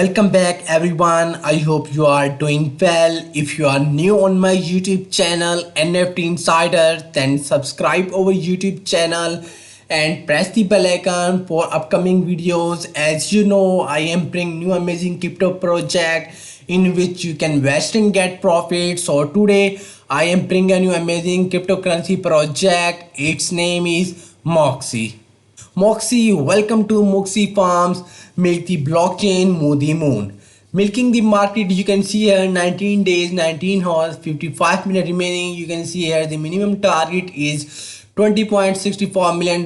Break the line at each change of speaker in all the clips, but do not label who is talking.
Welcome back everyone. I hope you are doing well. If you are new on my YouTube channel NFT Insider, then subscribe our YouTube channel and press the bell icon for upcoming videos. As you know, I am bringing new amazing crypto project in which you can invest and get profit. So today I am bringing a new amazing cryptocurrency project. Its name is Moxie. Moxie, welcome to Moxie Farms. Milk the blockchain, move the moon. Milking the market, you can see here 19 days, 19 hours, 55 minutes remaining. You can see here the minimum target is $20.64 million.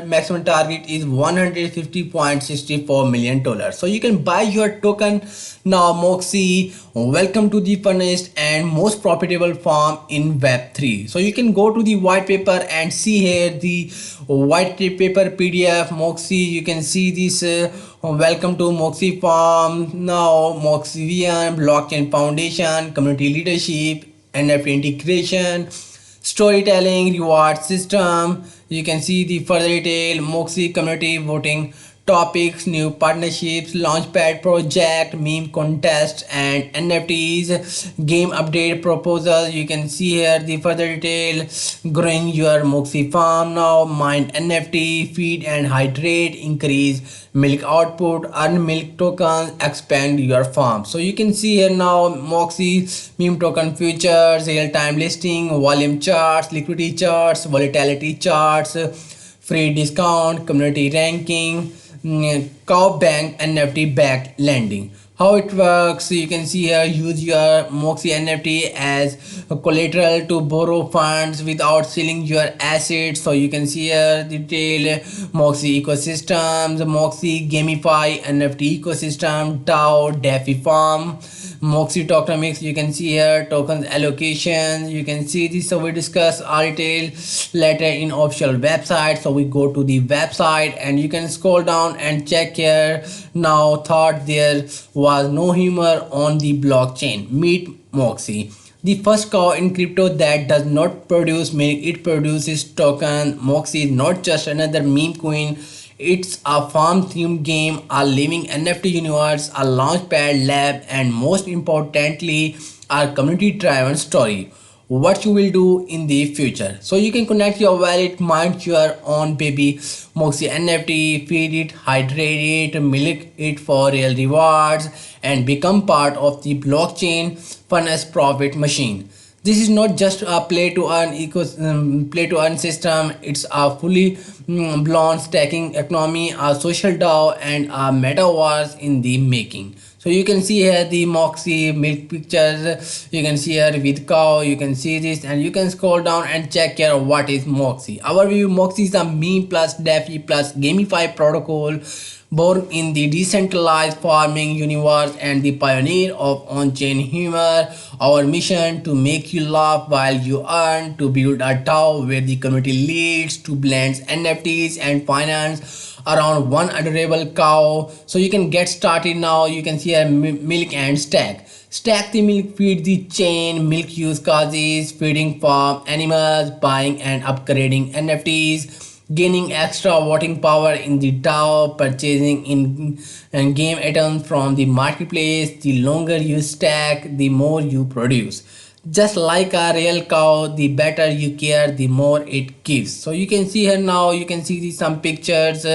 Maximum target is $150.64 million. So you can buy your token now. Moxie, welcome to the funnest and most profitable farm in Web3. So you can go to the white paper and see here the white paper PDF. Moxie, you can see this. Welcome to Moxie Farm. Now Moxivian Blockchain Foundation, community leadership, NFT integration, storytelling, reward system. You can see the further detail. Moxie community voting topics, new partnerships, launchpad project, meme contest, and NFTs, game update proposal. You can see here the further detail. Growing your Moxie farm now, mine NFT, feed and hydrate, increase milk output, earn milk tokens, expand your farm. So you can see here now Moxie meme token futures, real-time listing, volume charts, liquidity charts, volatility charts, free discount, community ranking, cow bank, NFT backed lending. How it works, you can see here, use your Moxie NFT as a collateral to borrow funds without selling your assets. So you can see here detail Moxie ecosystems, Moxie gamify NFT ecosystem, DAO, DeFi farm, Moxie tokenomics. You can see here tokens allocations. You can see this. So we discuss our detail later in official website. So we go to the website and you can scroll down and check here. Now thought there was no humor on the blockchain. Meet Moxie, the first cow in crypto that does not produce milk, it produces token. Moxie is not just another meme coin. It's a farm themed game, a living NFT universe, a launchpad lab, and most importantly, a community driven story. What you will do in the future. So you can connect your wallet, mind your own baby Moxie NFT, feed it, hydrate it, milk it for real rewards, and become part of the blockchain funnest profit machine. This is not just a play to earn system. It's a fully blown stacking economy, a social DAO, and a metaverse in the making. So you can see here the Moxie milk pictures. You can see here with cow. You can see this, and you can scroll down and check here what is Moxie. Our view: Moxie is a meme plus DeFi plus gamify protocol, born in the decentralized farming universe and the pioneer of on-chain humor. Our mission to make you laugh while you earn, to build a DAO where the community leads, to blend NFTs and finance around one adorable cow. So you can get started now. You can see a milk and stack. Stack the milk, feed the chain, milk use causes, feeding farm animals, buying and upgrading NFTs, gaining extra voting power in the DAO, purchasing in game items from the marketplace. The longer you stack, the more you produce. Just like a real cow, the better you care, the more it gives. So you can see here now, you can see some pictures,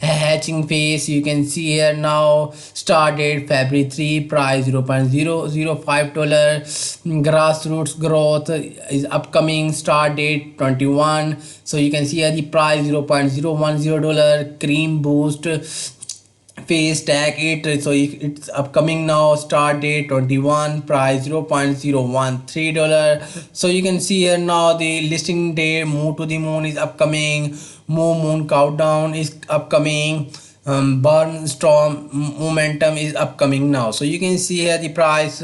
hatching phase. You can see here now, start date February 3, price $0.005, grassroots growth is upcoming, start date 21. So you can see here the price $0.010, cream boost phase tag it. So it's upcoming now, start date 21, price $0.013. So you can see here now the listing day, move to the moon is upcoming, move moon countdown is upcoming, burn storm momentum is upcoming now. So you can see here the price,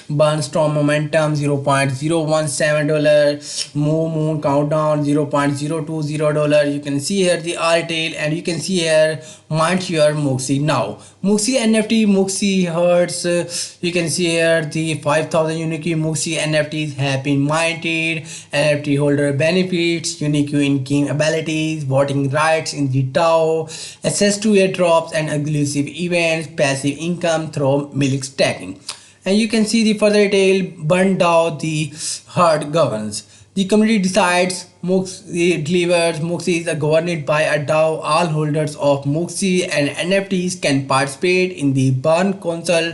burn storm momentum $0.017, move moon countdown $0.020. You can see here the retail, and you can see here mind your Moxie now. Moxie NFT, Moxie Hertz. You can see here the 5,000 unique Moxie NFTs have been minted. NFT holder benefits, unique in-game abilities, voting rights in the DAO, access to a airdrops and exclusive events, passive income through milk stacking. And you can see the further detail burned down the herd governs. The community decides Moxie delivers. Moxie is governed by a DAO. All holders of Moxie and NFTs can participate in the Burn Council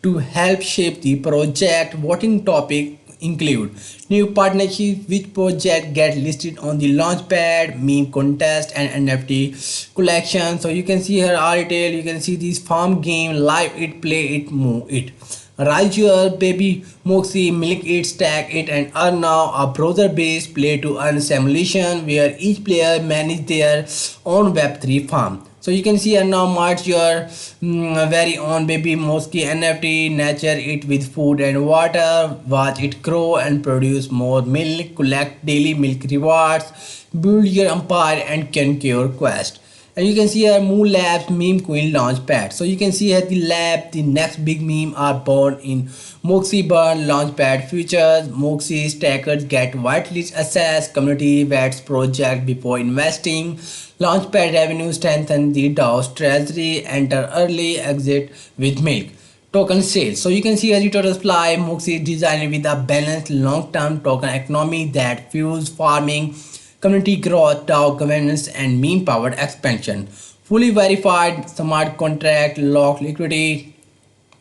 to help shape the project. Voting topic include new partnerships, which project get listed on the launchpad, meme contest and NFT collection. So you can see here all detail. You can see this farm game, live it, play it, move it. Rise your baby Moxie, milk it, stack it and earn now a browser based play to earn simulation where each player manage their own web3 farm. So you can see here now merge your very own baby Moxie NFT, nurture it with food and water, watch it grow and produce more milk, collect daily milk rewards, build your empire and conquer quest. And you can see here Moon Labs meme queen launchpad. So you can see here the lab, the next big meme are born in Moxie Burn launchpad features. Moxie stackers get whitelist access, community vets project before investing. Launchpad revenue strengthen the DAO's treasury, enter early, exit with milk. Token sales. So you can see as the total supply, Moxie is designed with a balanced long-term token economy that fuels farming, community growth, DAO governance, and meme-powered expansion. Fully verified smart contract, locked liquidity,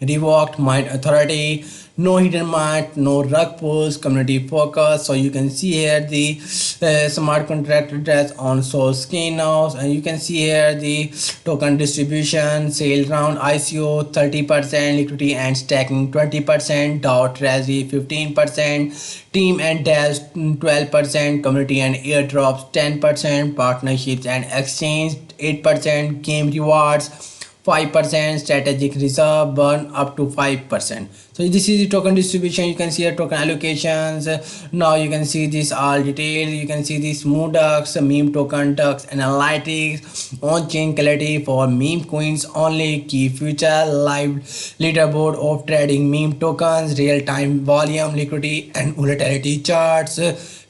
revoked mind authority, no hidden mind, no rug pulls, community focus. So you can see here the smart contract address on source skin now, and you can see here the token distribution, sale round ICO 30%, liquidity and stacking 20%, DAO treasury 15%, team and devs 12%, community and airdrops 10%, partnerships and exchange 8%, game rewards 5%, strategic reserve burn up to 5%. So this is the token distribution. You can see here token allocations. Now you can see this all detail. You can see this MoonDux, meme token Dux analytics, on-chain clarity for meme coins only, key future, live leaderboard of trading meme tokens, real-time volume, liquidity and volatility charts,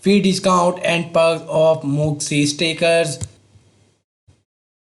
fee discount and perks of Moxie stakers.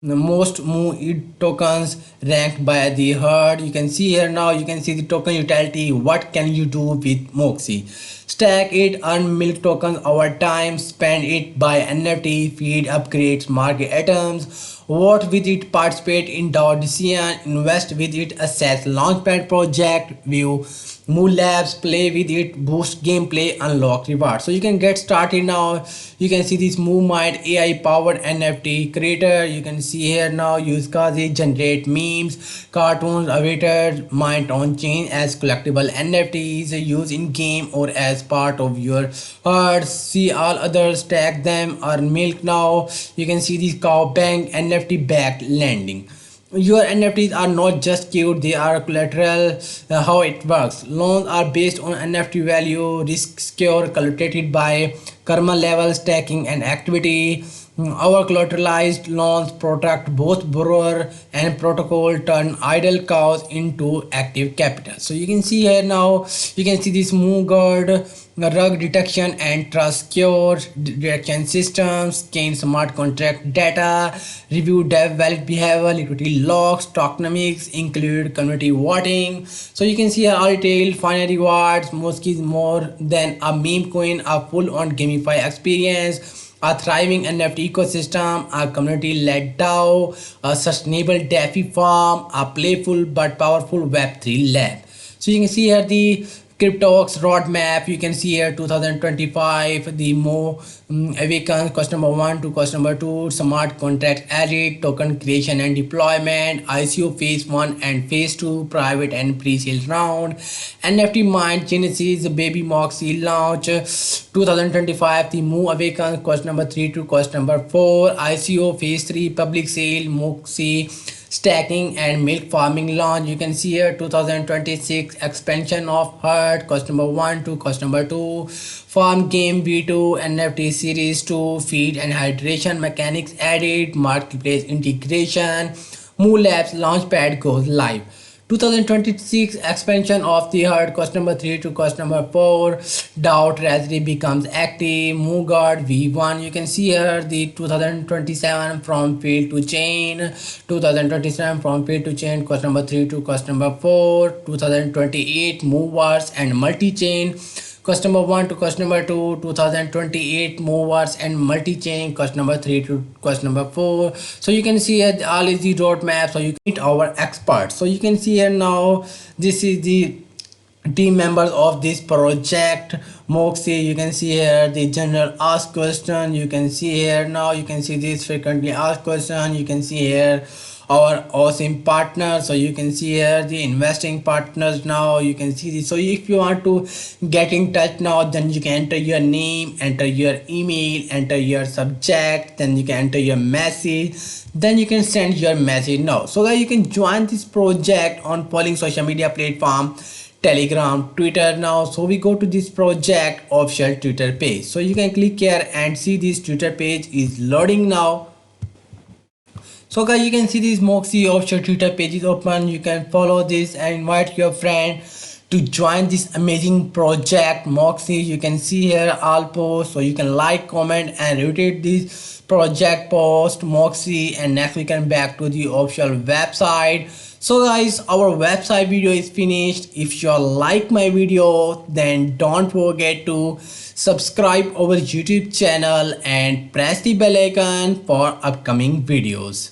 The most moved tokens ranked by the herd. You can see here now, you can see the token utility. What can you do with Moxie? Stack it, earn milk tokens over time, spend it, buy NFT, feed upgrades, market items, vote with it, participate in DAO decision, invest with it, assess launchpad project, view Moon Labs, play with it, boost gameplay, unlock rewards. So you can get started now. You can see this MoveMind AI powered NFT creator. You can see here now, use Kazi, generate memes, cartoons, awaited, mint on chain as collectible NFTs, use in game or as part of your herd. See all others, tag them, earn milk now. You can see this cow bank NFT backed lending. Your NFTs are not just cute, they are collateral. How it works: loans are based on NFT value, risk score calculated by karma level, stacking and activity. Our collateralized loans protect both borrower and protocol, turn idle cows into active capital. So you can see here now, you can see this move guard, rug detection and trust secure detection systems, scan smart contract data, review dev valid behavior, liquidity logs, tokenomics, include community voting. So you can see here all detail, final rewards. Moxie is more than a meme coin, a full-on gamify experience, a thriving NFT ecosystem, a community-led DAO, a sustainable DeFi farm, a playful but powerful Web3 lab. So you can see here the CryptoX roadmap. You can see here 2025, the Mo Awakens, question number 1 to question number 2, smart contract added, token creation and deployment, ICO phase 1 and phase 2, private and pre-sale round, NFT Mind Genesis, baby Moxie launch 2025, the Mo Awakens, question number 3 to question number 4, ICO phase 3, public sale, Moxie stacking and milk farming launch. You can see here 2026 expansion of herd, question number 1 to question number 2, farm game v2, NFT series 2, feed and hydration mechanics added, marketplace integration, Moon Labs launchpad goes live. 2026 expansion of the herd, question number 3 to question number 4. Doubt Razri becomes active. Moogard V1. You can see here the 2027 from field to chain. 2027 from field to chain. Question number 3 to question number 4. 2028 movers and multi-chain. Question number 1 to question number 2, 2028 movers and multi-chain. Question number 3 to question number 4. So you can see here all is the roadmap. So you can meet our experts. So you can see here now this is the team members of this project. Moxie, you can see here the general ask question. You can see here now, you can see this frequently asked question. You can see here our awesome partners. So you can see here the investing partners. Now you can see this. So if you want to get in touch now, then you can enter your name, enter your email, enter your subject, then you can enter your message, then you can send your message now. So that you can join this project on following social media platform: Telegram, Twitter now. So we go to this project official Twitter page. So you can click here and see this Twitter page is loading now. So guys, you can see this Moxie official Twitter page is open. You can follow this and invite your friend to join this amazing project Moxie. You can see here all posts, so you can like, comment and retweet this project post Moxie, and next we can back to the official website. So guys, our website video is finished. If you like my video, then don't forget to subscribe our YouTube channel and press the bell icon for upcoming videos.